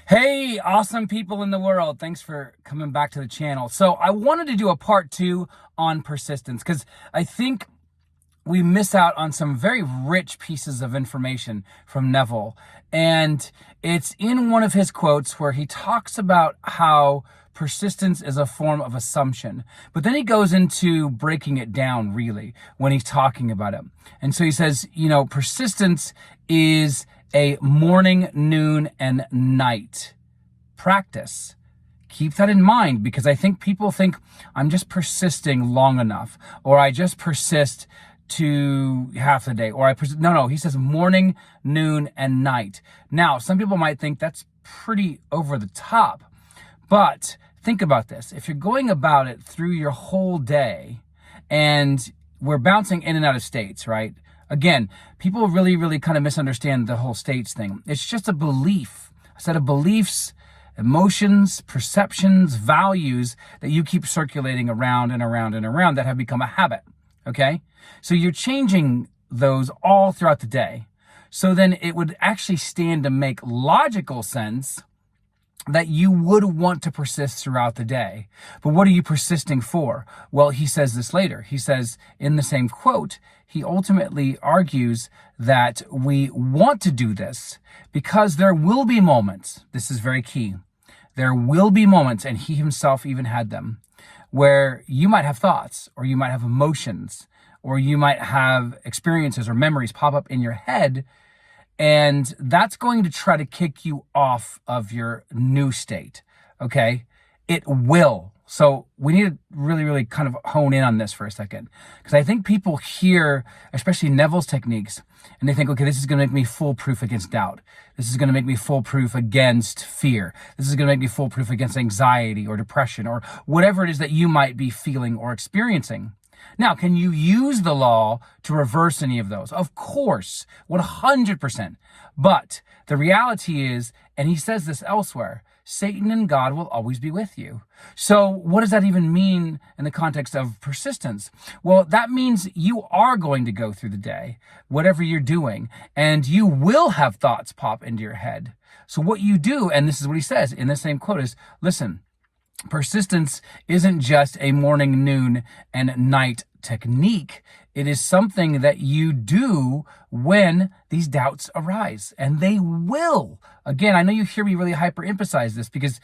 Hey, awesome people in the world. Thanks for coming back to the channel. So I wanted to do a part 2 on persistence because I think we miss out on some very rich pieces of information from Neville. And it's in one of his quotes where he talks about how persistence is a form of assumption. But then he goes into breaking it down really when he's talking about it. And so he says, persistence is a morning, noon, and night practice. Keep that in mind because I think people think I'm just persisting long enough, or I just persist to half the day, or no, he says morning, noon, and night. Now, some people might think that's pretty over the top, but think about this. If you're going about it through your whole day, and we're bouncing in and out of states, right? Again, people really kind of misunderstand the whole states thing. It's just a belief, a set of beliefs, emotions, perceptions, values that you keep circulating around and around and around that have become a habit, okay? So you're changing those all throughout the day. So then it would actually stand to make logical sense that you would want to persist throughout the day. But what are you persisting for? Well, he says this later. He says in the same quote, he ultimately argues that we want to do this because there will be moments, this is very key, there will be moments, and he himself even had them, where you might have thoughts, or you might have emotions, or you might have experiences or memories pop up in your head, and that's going to try to kick you off of your new state, okay? It will. So we need to really kind of hone in on this for a second. Because I think people hear, especially Neville's techniques, and they think, okay, this is going to make me foolproof against doubt. This is going to make me foolproof against fear. This is going to make me foolproof against anxiety or depression or whatever it is that you might be feeling or experiencing. Now, can you use the law to reverse any of those? Of course, 100%. But the reality is, and he says this elsewhere, Satan and God will always be with you. So what does that even mean in the context of persistence? Well, that means you are going to go through the day, whatever you're doing, and you will have thoughts pop into your head. So what you do, and this is what he says in the same quote, is, listen, persistence isn't just a morning, noon, and night technique. It is something that you do when these doubts arise, and they will. Again, I know you hear me really hyper-emphasize this because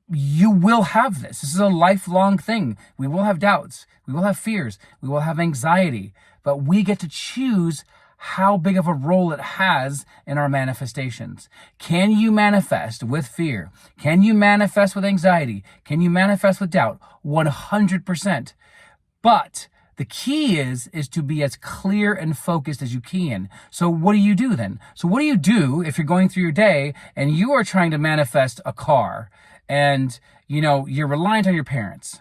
you will have this. This is a lifelong thing. We will have doubts. We will have fears. We will have anxiety, but we get to choose how big of a role it has in our manifestations. Can you manifest with fear? Can you manifest with anxiety? Can you manifest with doubt? 100%. But the key is to be as clear and focused as you can. So what do you do then? So what do you do if you're going through your day and you are trying to manifest a car and, you're reliant on your parents?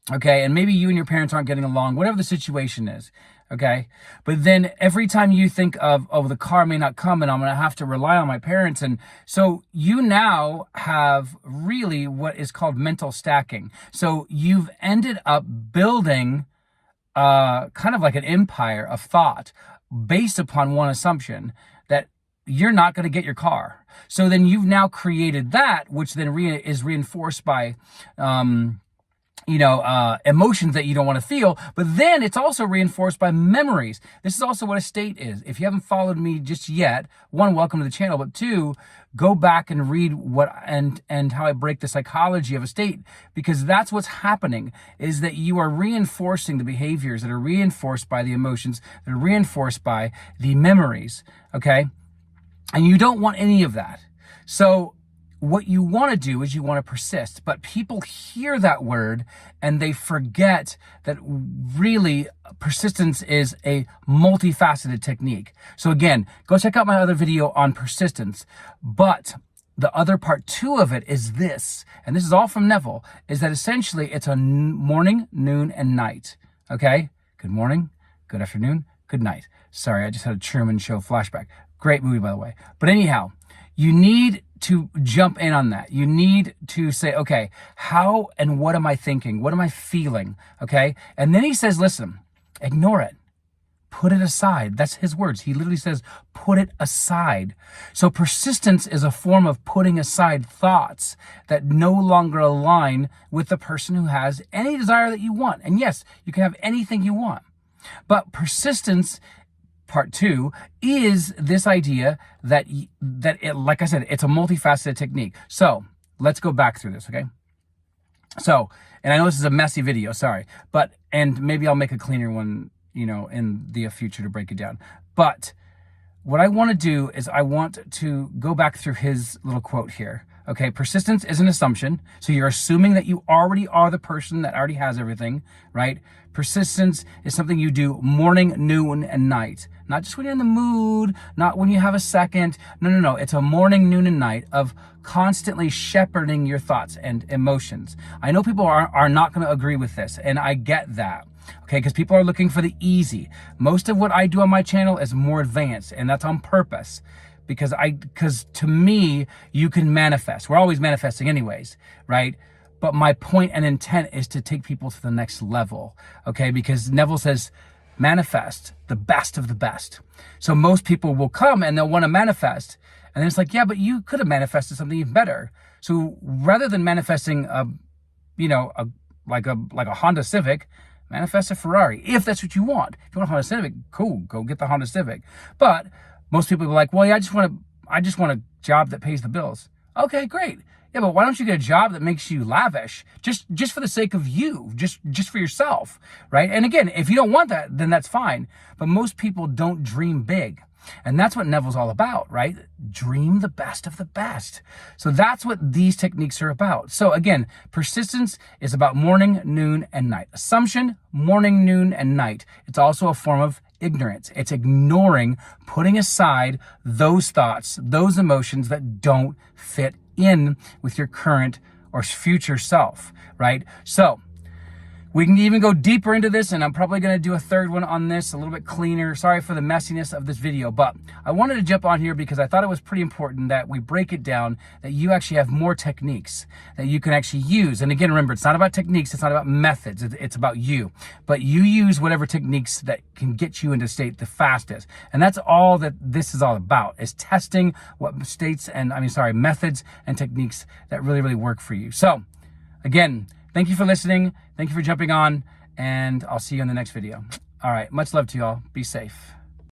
Okay, and maybe you and your parents aren't getting along, whatever the situation is, okay? But then every time you think of, oh, the car may not come and I'm going to have to rely on my parents. And so you now have really what is called mental stacking. So you've ended up building kind of like an empire of thought based upon one assumption that you're not going to get your car. So then you've now created that, which then is reinforced by emotions that you don't want to feel, but then it's also reinforced by memories. This is also what a state is. If you haven't followed me just yet, one, welcome to the channel, but two, go back and read what and how I break the psychology of a state, because that's what's happening, is that you are reinforcing the behaviors that are reinforced by the emotions, that are reinforced by the memories, okay? And you don't want any of that. So what you want to do is you want to persist, but people hear that word and they forget that really persistence is a multifaceted technique. So again, go check out my other video on persistence. But the other part 2 of it is this, and this is all from Neville, is that essentially it's a morning, noon, and night. Okay? Good morning, good afternoon, good night. Sorry, I just had a Truman Show flashback. Great movie, by the way. But anyhow, you need to jump in on that. You need to say, okay, how and what am I thinking? What am I feeling? Okay? And then he says, listen, ignore it. Put it aside. That's his words. He literally says, put it aside. So persistence is a form of putting aside thoughts that no longer align with the person who has any desire that you want. And yes, you can have anything you want. But persistence, part 2, is this idea that it, like I said, it's a multifaceted technique. So let's go back through this, okay? So, and I know this is a messy video, sorry, and maybe I'll make a cleaner one, in the future to break it down. But what I want to do is I want to go back through his little quote here. Okay, persistence is an assumption. So you're assuming that you already are the person that already has everything, right? Persistence is something you do morning, noon, and night. Not just when you're in the mood, not when you have a second. No. It's a morning, noon, and night of constantly shepherding your thoughts and emotions. I know people are not going to agree with this, and I get that. Okay, because people are looking for the easy. Most of what I do on my channel is more advanced, and that's on purpose. Because to me, you can manifest. We're always manifesting anyways, right? But my point and intent is to take people to the next level, okay? Because Neville says, manifest the best of the best. So most people will come and they'll want to manifest. And then it's like, yeah, but you could have manifested something even better. So rather than manifesting like a Honda Civic, manifest a Ferrari, if that's what you want. If you want a Honda Civic, cool, go get the Honda Civic. But most people are like, well, yeah, I just want a job that pays the bills. Okay, great. Yeah, but why don't you get a job that makes you lavish, just for the sake of you, just for yourself, right? And again, if you don't want that, then that's fine. But most people don't dream big. And that's what Neville's all about, right? Dream the best of the best. So that's what these techniques are about. So again, persistence is about morning, noon, and night. Assumption, morning, noon, and night. It's also a form of ignorance. It's ignoring, putting aside those thoughts, those emotions that don't fit in with your current or future self, right? So we can even go deeper into this, and I'm probably going to do a third one on this, a little bit cleaner. Sorry for the messiness of this video, but I wanted to jump on here because I thought it was pretty important that we break it down, that you actually have more techniques that you can actually use. And again, remember, it's not about techniques, it's not about methods, it's about you. But you use whatever techniques that can get you into state the fastest. And that's all that this is all about, is testing what methods and techniques that really, really work for you. So again, thank you for listening. Thank you for jumping on, and I'll see you in the next video. All right, much love to you all. Be safe.